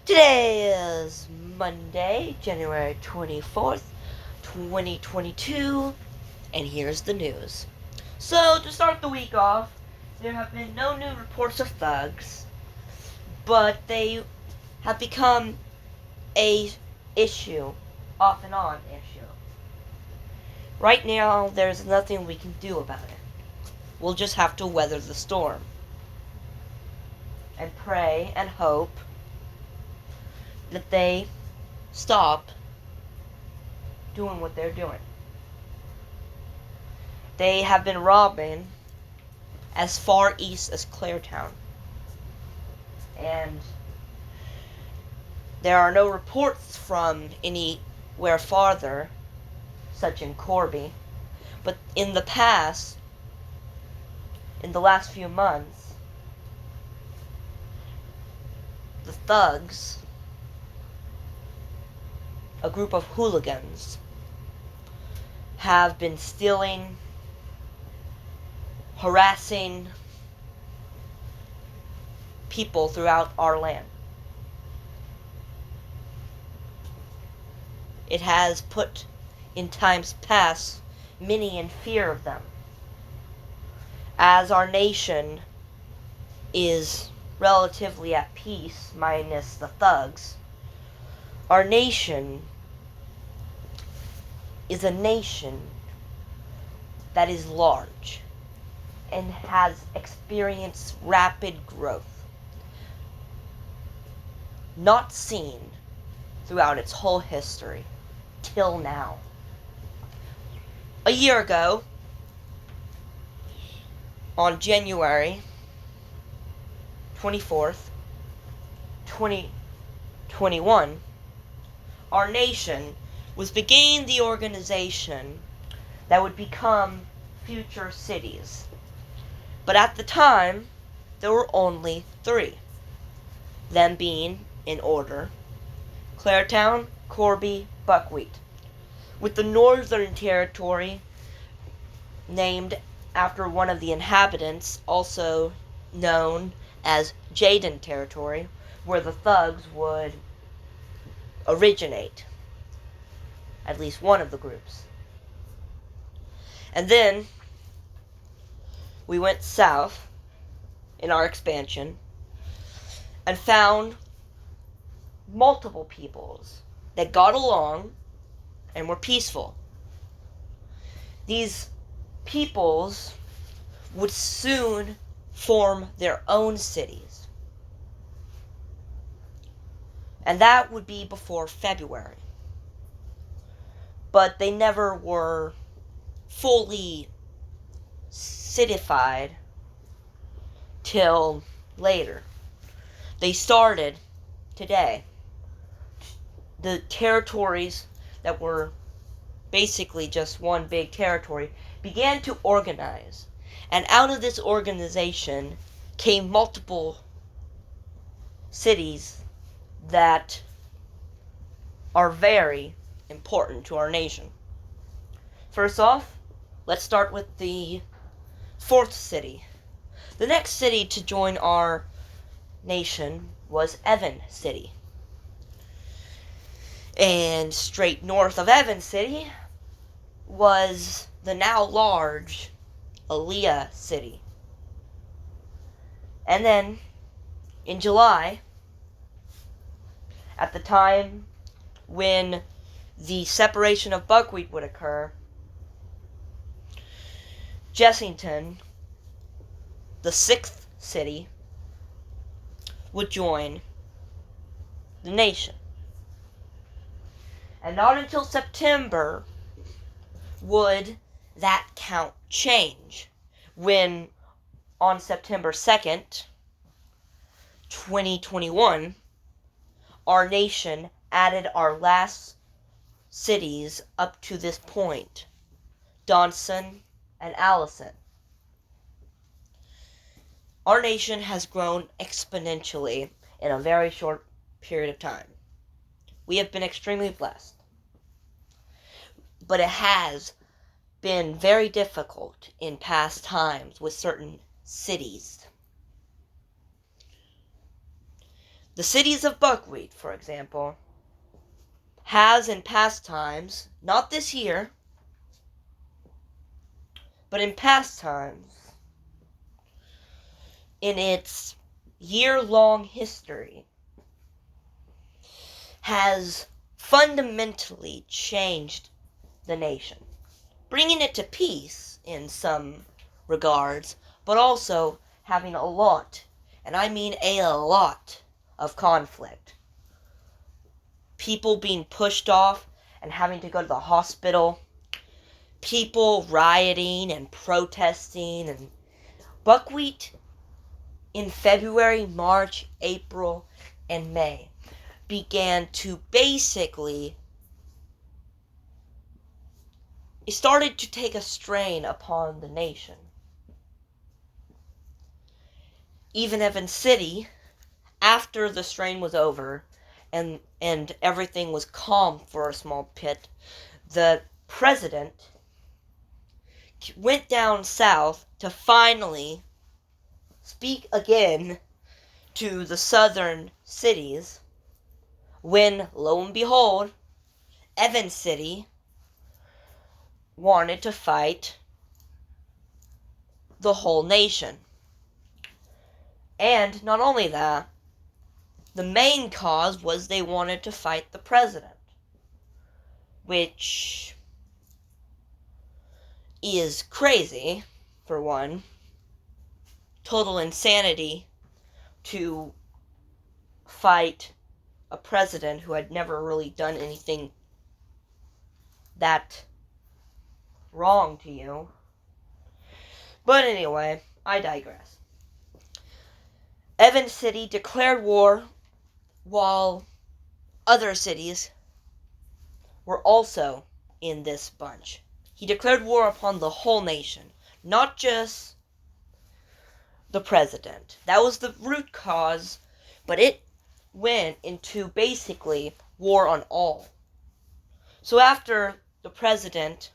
Today is Monday, January 24th, 2022, and here's the news. So, to start the week off, there have been no new reports of thugs, but they have become a issue, off and on issue. Right now, there's nothing we can do about it. We'll just have to weather the storm and pray and hope that they stop doing what they're doing. They have been robbing as far east as Claretown. And there are no reports from anywhere farther, such in Corby. But in the past, in the last few months, the thugs, a group of hooligans, have been stealing, harassing people throughout our land. It has put, in times past, many in fear of them, as our nation is relatively at peace, minus the thugs. Our nation is a nation that is large and has experienced rapid growth, not seen throughout its whole history till now. A year ago, on January 24th, 2021, our nation was beginning the organization that would become future cities. But at the time, there were only three, them being, in order, Claretown, Corby, Buckwheat, with the Northern Territory named after one of the inhabitants, also known as Jaden Territory, where the thugs would originate, at least one of the groups. And then we went south in our expansion and found multiple peoples that got along and were peaceful. These peoples would soon form their own cities. And that would be before February. But they never were fully citified till later. They started today. The territories that were basically just one big territory began to organize. And out of this organization came multiple cities that are very important to our nation. First off, let's start with the fourth city. The next city to join our nation was Evan City. And straight north of Evan City was the now large Aaliyah City. And then, in July, at the time when the separation of Buckwheat would occur, Jessington, the sixth city, would join the nation. And not until September would that count change, when on September 2nd, 2021, our nation added our last cities up to this point, Dawson and Allison. Our nation has grown exponentially in a very short period of time. We have been extremely blessed. But it has been very difficult in past times with certain cities. The cities of buckwheat, for example, has in past times, not this year, but in past times, in its year-long history, has fundamentally changed the nation, bringing it to peace in some regards, but also having a lot, and I mean a lot, of conflict. People being pushed off and having to go to the hospital, people rioting and protesting, and buckwheat in February, March, April, and May began to basically, it started to take a strain upon the nation. Even Evans City, after the strain was over and everything was calm for a small bit, the president went down south to finally speak again to the southern cities, when, lo and behold, Evans City wanted to fight the whole nation. And not only that, the main cause was they wanted to fight the president, which is crazy, for one. Total insanity to fight a president who had never really done anything that wrong to you. But anyway, I digress. Evans City declared war while other cities were also in this bunch. He declared war upon the whole nation, not just the president. That was the root cause, but it went into basically war on all. So after the president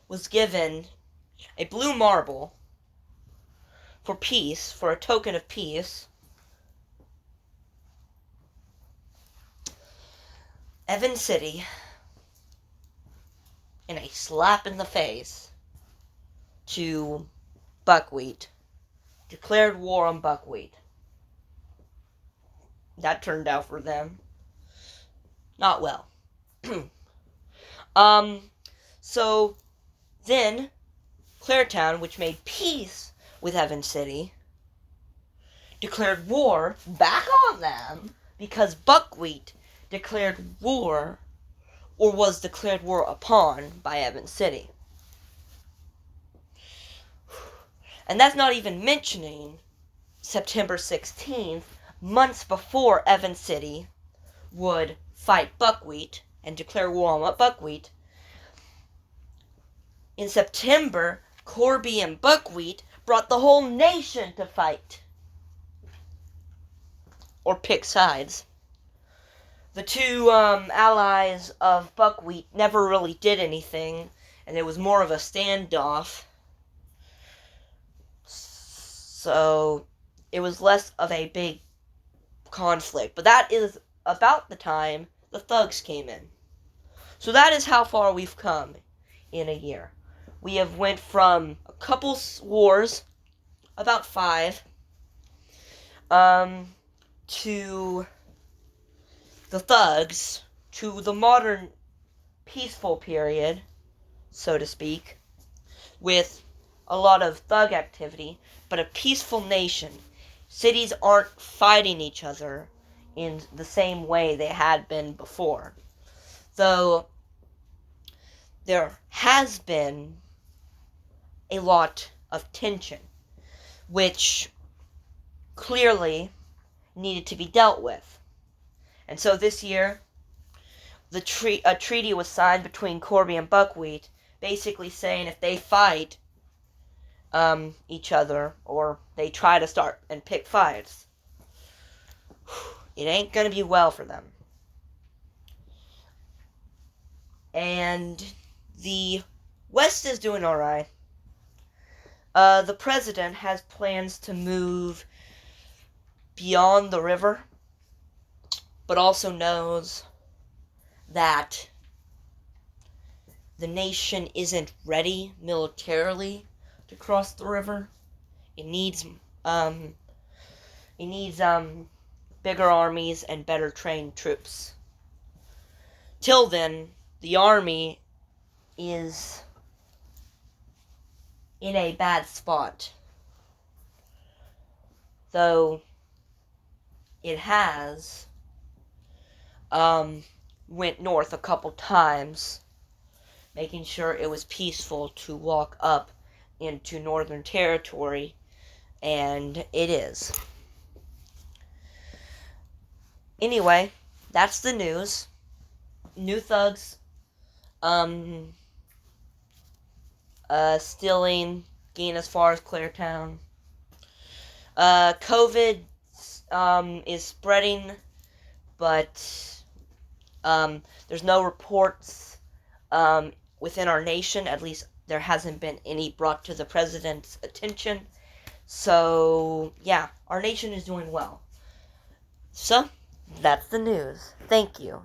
was given a blue marble for peace, for a token of peace, Evans City, in a slap in the face to buckwheat, declared war on buckwheat. That turned out for them not well. So then Claretown, which made peace with Evans City, declared war back on them because buckwheat declared war, or was declared war upon, by Evans City. And that's not even mentioning September 16th, months before Evans City would fight buckwheat and declare war on buckwheat. In September, Corby and buckwheat brought the whole nation to fight, or pick sides. The two allies of buckwheat never really did anything, and it was more of a standoff. So it was less of a big conflict. But that is about the time the thugs came in. So that is how far we've come in a year. We have went from a couple wars, about 5, to the thugs, to the modern peaceful period, so to speak, with a lot of thug activity, but a peaceful nation. Cities aren't fighting each other in the same way they had been before. Though there has been a lot of tension, which clearly needed to be dealt with. And so this year, a treaty was signed between Corby and buckwheat, basically saying if they fight each other, or they try to start and pick fights, it ain't gonna be well for them. And the West is doing alright. The president has plans to move beyond the river but also knows that the nation isn't ready militarily to cross the river. It needs bigger armies and better trained troops. Till then, the army is in a bad spot. Though it has went north a couple times, making sure it was peaceful to walk up into Northern Territory, and it is. Anyway, that's the news. New thugs, stealing, getting as far as Claretown. COVID, is spreading, but, there's no reports, within our nation. At least there hasn't been any brought to the president's attention. So, yeah, our nation is doing well. So, that's the news. Thank you.